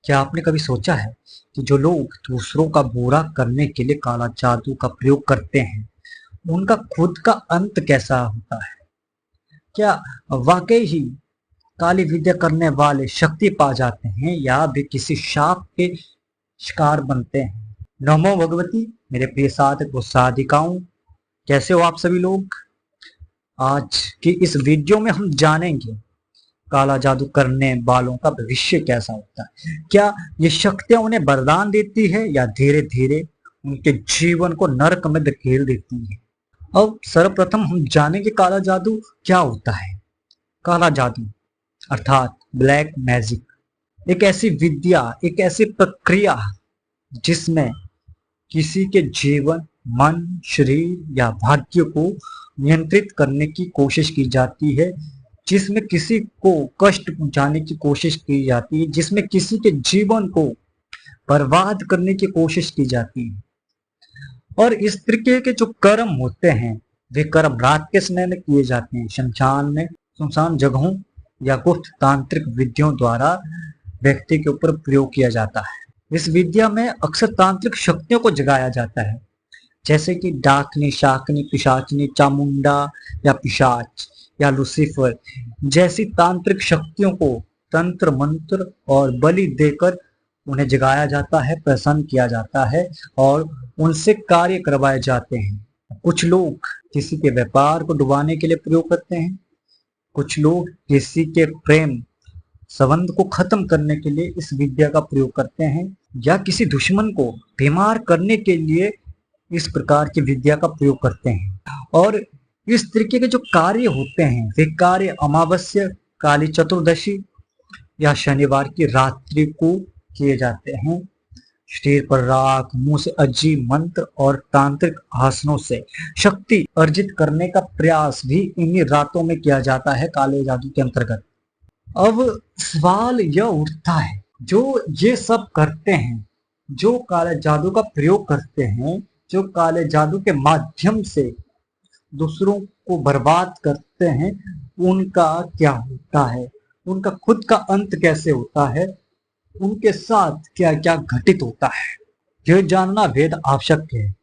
क्या आपने कभी सोचा है कि जो लोग दूसरों का बुरा करने के लिए काला जादू का प्रयोग करते हैं, उनका खुद का अंत कैसा होता है? क्या वाकई ही काली विद्या करने वाले शक्ति पा जाते हैं या भी किसी शाप के शिकार बनते हैं? नमो भगवती, मेरे प्रिय साधक व साधिकाओं, कैसे हो आप सभी लोग? आज की इस वीडियो में हम जानेंगे काला जादू करने वालों का भविष्य कैसा होता है। क्या ये शक्तियां उन्हें वरदान देती है या धीरे धीरे उनके जीवन को नरक में धकेल देती है? अब सर्वप्रथम हम जानेंगे काला जादू क्या होता है। काला जादू अर्थात ब्लैक मैजिक एक ऐसी विद्या, एक ऐसी प्रक्रिया जिसमें किसी के जीवन, मन, शरीर या भाग्य को नियंत्रित करने की कोशिश की जाती है, जिसमें किसी को कष्ट पहुंचाने की कोशिश की जाती है, जिसमें किसी के जीवन को बर्बाद करने की कोशिश की जाती है। और इस तरीके के जो कर्म होते हैं वे कर्म रात के समय में किए जाते हैं, शमशान में, सुनसान जगहों या गुप्त तांत्रिक विधियों द्वारा व्यक्ति के ऊपर प्रयोग किया जाता है। इस विद्या में अक्सर तांत्रिक शक्तियों को जगाया जाता है, जैसे कि डाकनी, शाकनी, पिशाचनी, चामुंडा या पिशाच या लूसीफर जैसी तांत्रिक शक्तियों को तंत्र मंत्र और बलि देकर उन्हें जगाया जाता है, प्रसन्न किया जाता है और उनसे कार्य करवाए जाते हैं। कुछ लोग किसी के व्यापार को डुबाने के लिए प्रयोग करते हैं, कुछ लोग किसी के प्रेम संबंध को खत्म करने के लिए इस विद्या का प्रयोग करते हैं, या किसी दुश्मन को बीमार करने के लिए इस प्रकार की विद्या का प्रयोग करते हैं। और इस तरीके के जो कार्य होते हैं वे कार्य अमावस्या, काली चतुर्दशी या शनिवार की रात्रि को किए जाते हैं। शरीर पर राख, मुंह से अजीब मंत्र और तांत्रिक आसनों से शक्ति अर्जित करने का प्रयास भी इन्हीं रातों में किया जाता है काले जादू के अंतर्गत। अब सवाल यह उठता है, जो ये सब करते हैं, जो काले जादू का प्रयोग करते हैं, जो काले जादू के माध्यम से दूसरों को बर्बाद करते हैं, उनका क्या होता है? उनका खुद का अंत कैसे होता है? उनके साथ क्या क्या घटित होता है? यह जानना वेद आवश्यक है।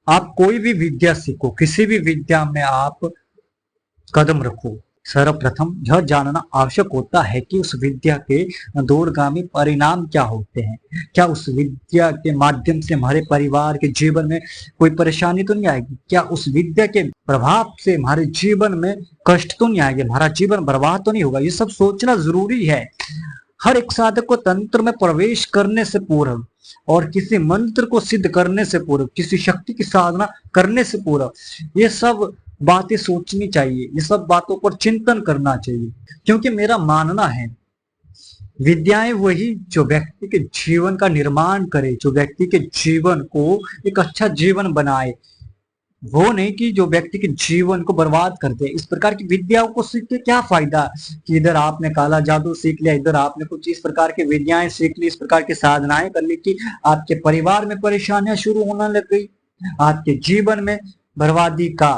आप कोई भी विद्या सीखो, किसी भी विद्या में आप कदम रखो, सर्वप्रथम यह जानना आवश्यक होता है कि उस विद्या के दूरगामी परिणाम क्या होते हैं। क्या उस विद्या के माध्यम से हमारे परिवार के जीवन में कोई परेशानी तो नहीं आएगी? क्या उस विद्या के प्रभाव से हमारे जीवन में कष्ट तो नहीं आएंगे? हमारा जीवन बर्बाद तो नहीं होगा? ये सब सोचना जरूरी है। हर एक साधक को तंत्र में प्रवेश करने से पूर्व और किसी मंत्र को सिद्ध करने से पूर्व, किसी शक्ति की साधना करने से पूर्व ये सब बातें सोचनी चाहिए, ये सब बातों पर चिंतन करना चाहिए। क्योंकि मेरा मानना है विद्याएं वही जो व्यक्ति के जीवन का निर्माण करे, जो व्यक्ति के जीवन को एक अच्छा जीवन बनाए, वो नहीं कि जो व्यक्ति के जीवन को बर्बाद कर दे। इस प्रकार की विद्याओं को सीख के क्या फायदा कि इधर आपने काला जादू सीख लिया, इधर आपने कुछ इस प्रकार की विद्याएं सीख ली, इस प्रकार की साधनाएं कर ली कि आपके परिवार में परेशानियां शुरू होने लग गई, आपके जीवन में बर्बादी का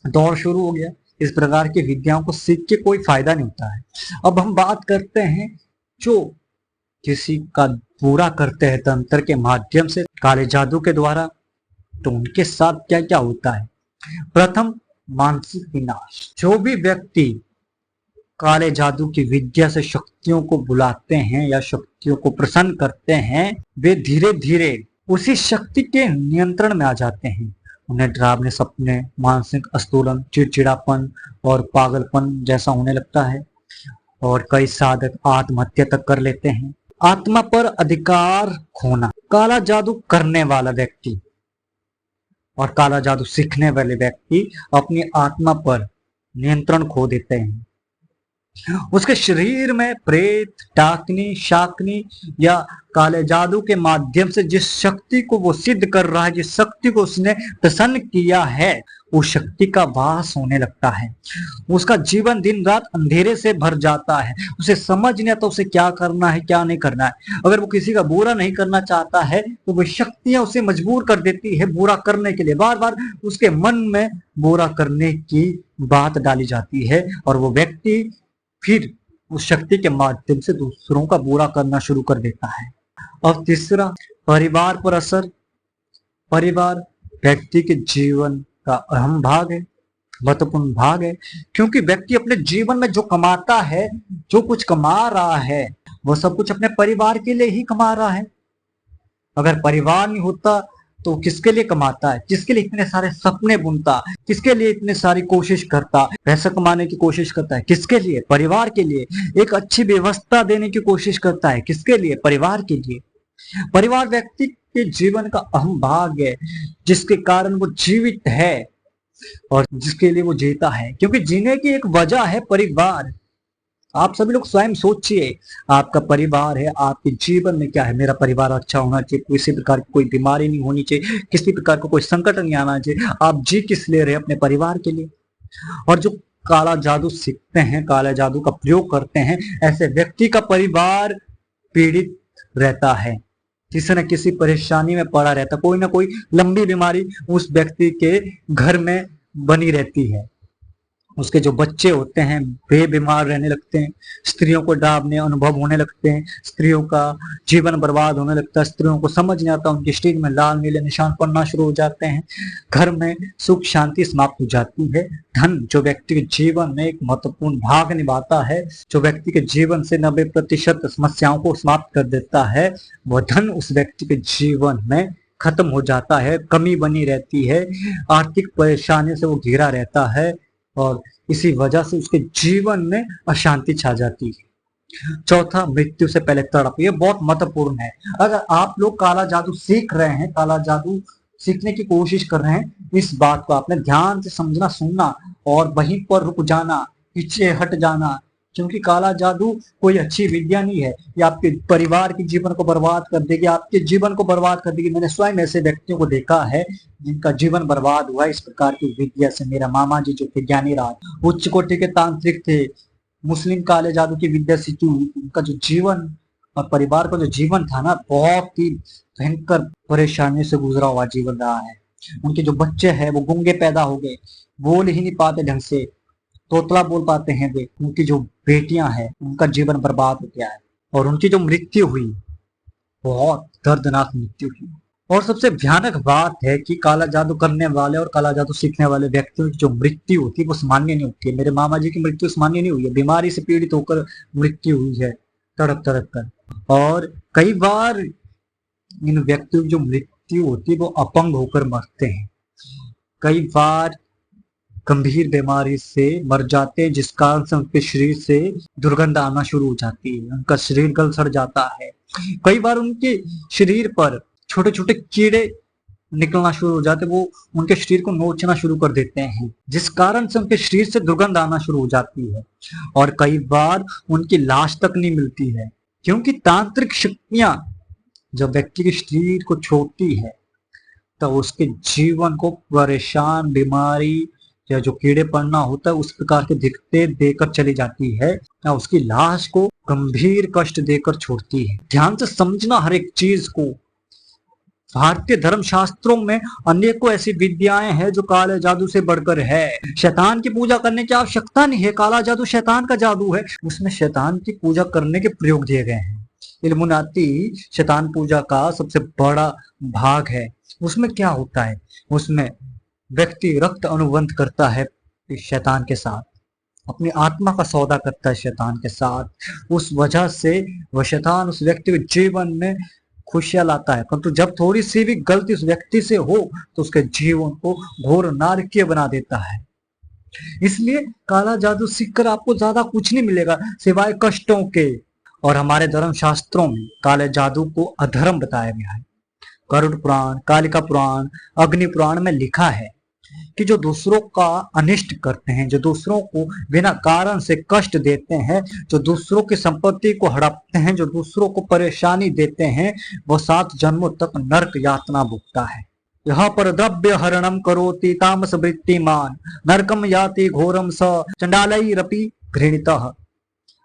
दौर शुरू हो गया। इस प्रकार की विद्याओं को सीख के कोई फायदा नहीं होता है। अब हम बात करते हैं जो किसी का बुरा करते हैं तंत्र के माध्यम से, काले जादू के द्वारा, तो उनके साथ क्या क्या होता है। प्रथम, मानसिक विनाश। जो भी व्यक्ति काले जादू की विद्या से शक्तियों को बुलाते हैं या शक्तियों को प्रसन्न करते हैं, वे धीरे धीरे उसी शक्ति के नियंत्रण में आ जाते हैं। उन्हें डरावने सपने, मानसिक अस्तूलन, चिड़चिड़ापन और पागलपन जैसा होने लगता है और कई साधक आत्महत्या तक कर लेते हैं। आत्मा पर अधिकार खोना। काला जादू करने वाला व्यक्ति और काला जादू सीखने वाले व्यक्ति अपनी आत्मा पर नियंत्रण खो देते हैं। उसके शरीर में प्रेत, डाकनी, शाकनी या काले जादू के माध्यम से जिस शक्ति को वो सिद्ध कर रहा है, जिस शक्ति को उसने प्रसन्न किया है, उस शक्ति का वास होने लगता है। उसका जीवन दिन रात अंधेरे से भर जाता है। उसे समझ नहीं आता उसे क्या करना है, क्या नहीं करना है। अगर वो किसी का बुरा नहीं करना चाहता है तो वो शक्तियां उसे मजबूर कर देती है बुरा करने के लिए। बार बार उसके मन में बुरा करने की बात डाली जाती है और वो व्यक्ति फिर उस शक्ति के माध्यम से दूसरों का बुरा करना शुरू कर देता है। अब तीसरा, परिवार पर असर। परिवार व्यक्ति के जीवन का अहम भाग है, महत्वपूर्ण भाग है, क्योंकि व्यक्ति अपने जीवन में जो कमाता है, जो कुछ कमा रहा है, वो सब कुछ अपने परिवार के लिए ही कमा रहा है। अगर परिवार नहीं होता तो किसके लिए कमाता है, किसके लिए इतने सारे सपने बुनता, किसके लिए इतने सारी कोशिश करता, पैसा कमाने की कोशिश करता है, किसके लिए, परिवार के लिए। एक अच्छी व्यवस्था देने की कोशिश करता है, किसके लिए, परिवार के लिए। परिवार व्यक्ति के जीवन का अहम भाग है, जिसके कारण वो जीवित है और जिसके लिए वो जीता है, क्योंकि जीने की एक वजह है परिवार। आप सभी लोग स्वयं सोचिए, आपका परिवार है, आपके जीवन में क्या है, मेरा परिवार अच्छा होना चाहिए, किसी प्रकार की कोई बीमारी नहीं होनी चाहिए, किसी प्रकार का कोई संकट नहीं आना चाहिए। आप जी किस लिए रहे, अपने परिवार के लिए। और जो काला जादू सीखते हैं, काला जादू का प्रयोग करते हैं, ऐसे व्यक्ति का परिवार पीड़ित रहता है, किसी न किसी परेशानी में पड़ा रहता, कोई ना कोई लंबी बीमारी उस व्यक्ति के घर में बनी रहती है। उसके जो बच्चे होते हैं वे बीमार रहने लगते हैं, स्त्रियों को डाबने अनुभव होने लगते हैं, स्त्रियों का जीवन बर्बाद होने लगता है, स्त्रियों को समझ नहीं आता, उनके शरीर में लाल नीले निशान पड़ना शुरू हो जाते हैं, घर में सुख शांति समाप्त हो जाती है। धन जो व्यक्ति के जीवन में एक महत्वपूर्ण भाग निभाता है, जो व्यक्ति के जीवन से 90% समस्याओं को समाप्त कर देता है, वह धन उस व्यक्ति के जीवन में खत्म हो जाता है, कमी बनी रहती है, आर्थिक परेशानी से वो घिरा रहता है और इसी वजह से उसके जीवन में अशांति छा जाती है। चौथा, मृत्यु से पहले तड़प। ये बहुत महत्वपूर्ण है। अगर आप लोग काला जादू सीख रहे हैं, काला जादू सीखने की कोशिश कर रहे हैं, इस बात को आपने ध्यान से समझना, सुनना और वहीं पर रुक जाना, पीछे हट जाना, क्योंकि काला जादू कोई अच्छी विद्या नहीं है। ये आपके परिवार के जीवन को बर्बाद कर देगी, आपके जीवन को बर्बाद कर देगी। मैंने स्वयं ऐसे व्यक्तियों को देखा है जिनका जीवन बर्बाद हुआ इस प्रकार की विद्या से। मेरा मामा जी जो थे ज्ञानी राज, उच्च कोटि के तांत्रिक थे, मुस्लिम काले जादू की विद्या सीखी हुई, उनका जो जीवन और परिवार का जो जीवन था ना, बहुत ही भयंकर परेशानी से गुजरा हुआ जीवन रहा है। उनके जो बच्चे हैं वो गूंगे पैदा हो गए, बोल ही नहीं पाते ढंग से, तोतला बोल पाते हैं वे। उनकी जो बेटियां हैं उनका जीवन बर्बाद हो गया है और उनकी जो मृत्यु हुई, बहुत दर्दनाक मृत्यु हुई। और सबसे भयानक बात है कि काला जादू करने वाले और काला जादू सीखने वाले व्यक्तियों की जो मृत्यु होती है वो सामान्य नहीं होती है। मेरे मामा जी की मृत्यु सामान्य नहीं हुई है, बीमारी से पीड़ित होकर मृत्यु हुई है, तड़प तड़प कर। और कई बार इन व्यक्तियों की जो मृत्यु होती है वो अपंग होकर मरते हैं, कई बार गंभीर बीमारी से मर जाते हैं, जिस कारण से उनके शरीर से दुर्गंध आना शुरू हो जाती है, उनका शरीर गल सड़ जाता है। कई बार उनके शरीर पर छोटे छोटे कीड़े निकलना शुरू हो जाते, वो उनके शरीर को नोचना शुरू कर देते हैं, जिस कारण से उनके शरीर से दुर्गंध आना शुरू हो जाती है। और कई बार उनकी लाश तक नहीं मिलती है, क्योंकि तांत्रिक शक्तियां जब व्यक्ति के शरीर को छोड़ती है तो उसके जीवन को परेशान, बीमारी या जो कीड़े पड़ना होता है उस प्रकार के दिखते देकर चली जाती है, या उसकी लाश को गंभीर कष्ट देकर छोड़ती है। ध्यान से समझना हर एक चीज को। भारतीय धर्म शास्त्रों में अनेकों ऐसी विद्याएं हैं जो काले जादू से बढ़कर है। शैतान की पूजा करने की आवश्यकता नहीं है, काला जादू शैतान का जादू है, उसमें शैतान की पूजा करने के प्रयोग दिए गए हैं। इल्मुनाती शैतान पूजा का सबसे बड़ा भाग है। उसमें क्या होता है, उसमें व्यक्ति रक्त अनुबंध करता है शैतान के साथ, अपनी आत्मा का सौदा करता है शैतान के साथ। उस वजह से वह शैतान उस व्यक्ति के जीवन में खुशियां लाता है, परंतु जब थोड़ी सी भी गलती उस व्यक्ति से हो तो उसके जीवन को घोर नारकीय बना देता है। इसलिए काला जादू सीखकर आपको ज्यादा कुछ नहीं मिलेगा सिवाय कष्टों के। और हमारे धर्म शास्त्रों में काले जादू को अधर्म बताया गया है। गरुड़ पुराण, कालिका पुराण, अग्नि पुराण में लिखा है कि जो दूसरों का अनिष्ट करते हैं, जो दूसरों को बिना कारण से कष्ट देते हैं, जो दूसरों की संपत्ति को हड़पते हैं, जो दूसरों को परेशानी देते हैं, वो 7 जन्मों तक नरक यातना भुगता है। यहाँ पर द्रव्य हरणम करोति तामस वृत्तिमान नरकम याति घोरम स चंडालई रपि घृणितः।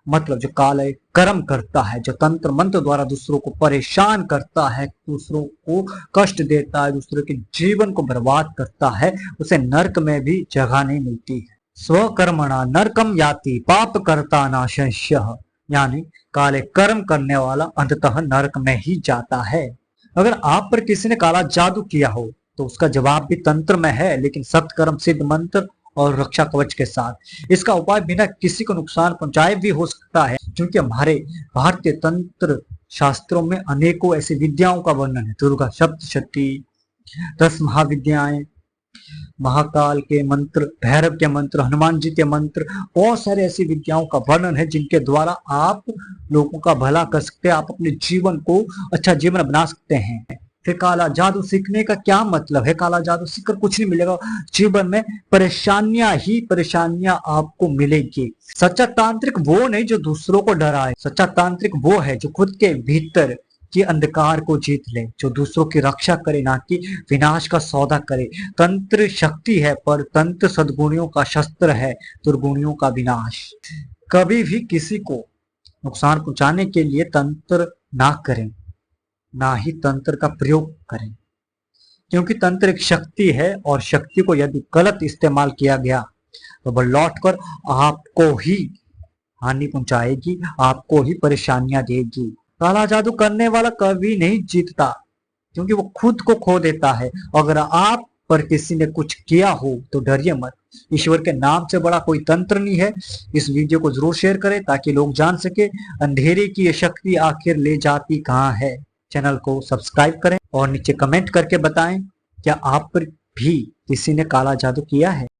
मतलब जो काले कर्म करता है, जो तंत्र मंत्र द्वारा दूसरों को परेशान करता है, दूसरों को कष्ट देता है, दूसरों के जीवन को बर्बाद करता है, उसे नरक में भी जगह नहीं मिलती है। स्वकर्मणा नरकम याति पाप करता नाशंस्यः। यानी काले कर्म करने वाला अंततः नरक में ही जाता है। अगर आप पर किसी ने काला जादू किया हो तो उसका जवाब भी तंत्र में है, लेकिन सख्त कर्म, सिद्ध मंत्र और रक्षा कवच के साथ। इसका उपाय बिना किसी को नुकसान पहुंचाए भी हो सकता है, क्योंकि हमारे भारतीय तंत्र शास्त्रों में अनेकों ऐसी विद्याओं का वर्णन है। दुर्गा सप्तशती, 10 महाविद्याएं, महाकाल के मंत्र, भैरव के मंत्र, हनुमान जी के मंत्र, बहुत सारे ऐसी विद्याओं का वर्णन है जिनके द्वारा आप लोगों का भला कर सकते हैं, आप अपने जीवन को अच्छा जीवन बना सकते हैं। फिर काला जादू सीखने का क्या मतलब है? काला जादू सीखकर कुछ नहीं मिलेगा, जीवन में परेशानियां ही परेशानियां आपको मिलेगी। सच्चा तांत्रिक वो नहीं जो दूसरों को डराए, सच्चा तांत्रिक वो है जो खुद के भीतर कि अंधकार को जीत ले, जो दूसरों की रक्षा करे, ना कि विनाश का सौदा करे। तंत्र शक्ति है, पर तंत्र सद्गुणियों का शस्त्र है, दुर्गुणियों का विनाश। कभी भी किसी को नुकसान पहुंचाने के लिए तंत्र ना करें, ना ही तंत्र का प्रयोग करें, क्योंकि तंत्र एक शक्ति है और शक्ति को यदि गलत इस्तेमाल किया गया तो वह लौटकर आपको ही हानि पहुंचाएगी, आपको ही परेशानियां देगी। काला जादू करने वाला कभी नहीं जीतता, क्योंकि वो खुद को खो देता है। अगर आप पर किसी ने कुछ किया हो तो डरिए मत, ईश्वर के नाम से बड़ा कोई तंत्र नहीं है। इस वीडियो को जरूर शेयर करें ताकि लोग जान सके अंधेरे की ये शक्ति आखिर ले जाती कहाँ है। चैनल को सब्सक्राइब करें और नीचे कमेंट करके बताएं क्या आप पर भी किसी ने काला जादू किया है।